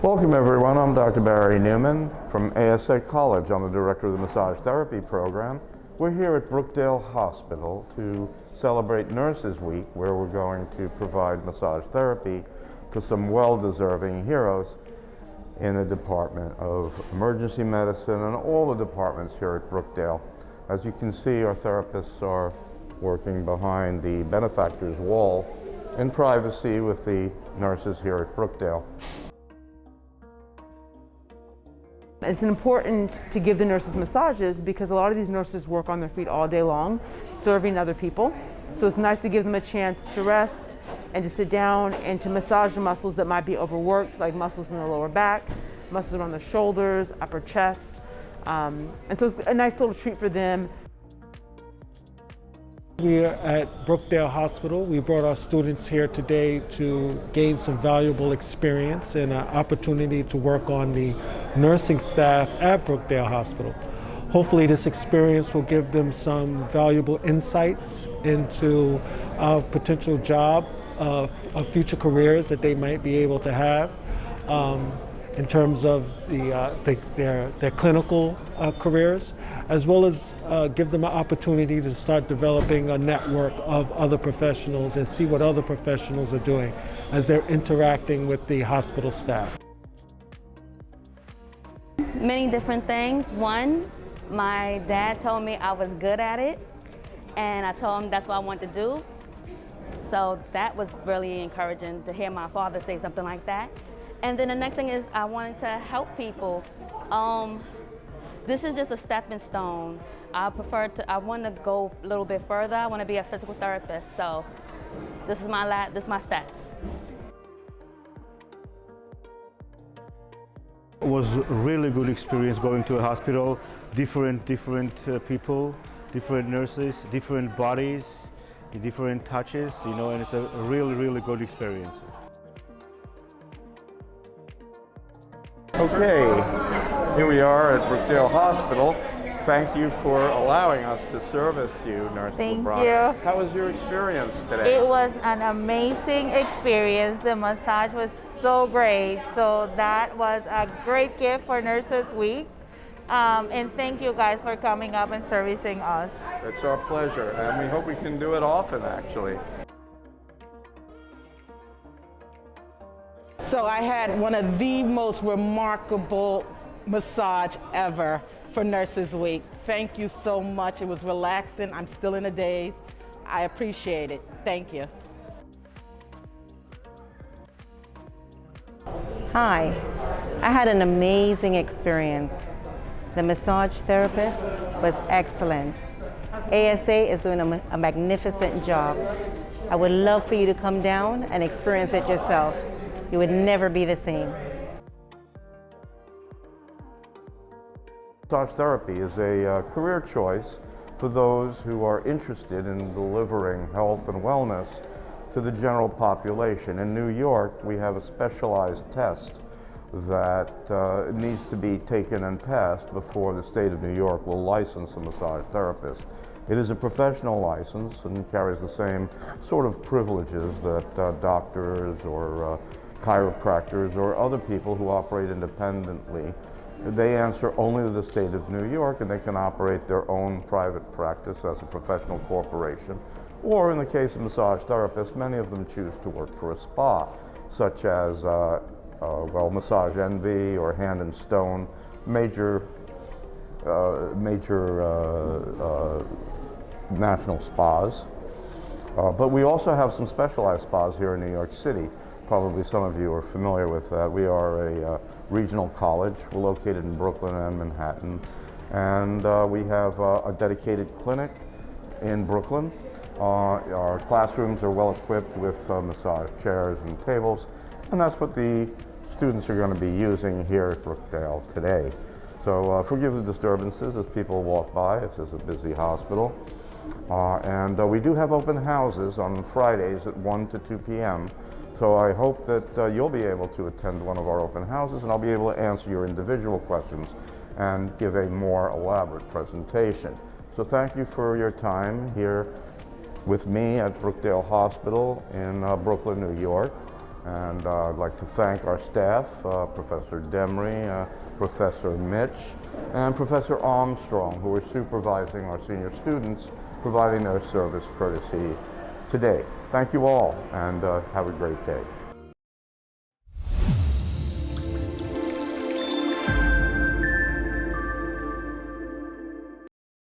Welcome everyone, I'm Dr. Barry Newman from ASA College. I'm the director of the Massage Therapy program. We're here at Brookdale Hospital to celebrate Nurses Week, where we're going to provide massage therapy to some well-deserving heroes in the Department of Emergency Medicine and all the departments here at Brookdale. As you can see, our therapists are working behind the benefactor's wall in privacy with the nurses here at Brookdale. It's important to give the nurses massages because a lot of these nurses work on their feet all day long, serving other people. So it's nice to give them a chance to rest and to sit down and to massage the muscles that might be overworked, like muscles in the lower back, muscles around the shoulders, upper chest. And so it's a nice little treat for them. We are at Brookdale Hospital. We brought our students here today to gain some valuable experience and an opportunity to work on the nursing staff at Brookdale Hospital. Hopefully this experience will give them some valuable insights into a potential job of future careers that they might be able to have in terms of their clinical careers, as well as give them an opportunity to start developing a network of other professionals and see what other professionals are doing as they're interacting with the hospital staff. Many different things. One, my dad told me I was good at it, and I told him that's what I wanted to do. So that was really encouraging to hear my father say something like that. And then the next thing is I wanted to help people. This is just a stepping stone. I want to go a little bit further. I want to be a physical therapist. So this is my steps. It was a really good experience going to a hospital, different people, different nurses, different bodies, different touches, and it's a really good experience. Okay, here we are at Brookdale Hospital. Thank you for allowing us to service you, Nurse Thank LeBron. you. How was your experience today? It was an amazing experience. The massage was so great. So that was a great gift for Nurses Week. And thank you guys for coming up and servicing us. It's our pleasure, and we hope we can do it often, actually. So I had one of the most remarkable massage ever for Nurses Week. Thank you so much. It was relaxing. I'm still in a daze. I appreciate it. Thank you. Hi, I had an amazing experience. The massage therapist was excellent. ASA is doing a magnificent job. I would love for you to come down and experience it yourself. You would never be the same. Massage therapy is a career choice for those who are interested in delivering health and wellness to the general population. In New York, we have a specialized test that needs to be taken and passed before the state of New York will license a massage therapist. It is a professional license and carries the same sort of privileges that doctors or chiropractors or other people who operate independently. They answer only to the state of New York, and they can operate their own private practice as a professional corporation. Or in the case of massage therapists, many of them choose to work for a spa, such as Massage Envy or Hand and Stone, major national spas. But we also have some specialized spas here in New York City. Probably some of you are familiar with that. We are a regional college. We're located in Brooklyn and Manhattan. And we have a dedicated clinic in Brooklyn. Our classrooms are well equipped with massage chairs and tables. And that's what the students are going to be using here at Brookdale today. So forgive the disturbances as people walk by. This is a busy hospital. And we do have open houses on Fridays at 1 to 2 p.m. So I hope that you'll be able to attend one of our open houses, and I'll be able to answer your individual questions and give a more elaborate presentation. So thank you for your time here with me at Brookdale Hospital in Brooklyn, New York. And I'd like to thank our staff, Professor Demery, Professor Mitch, and Professor Armstrong, who are supervising our senior students, providing their service courtesy today. Thank you all, and have a great day.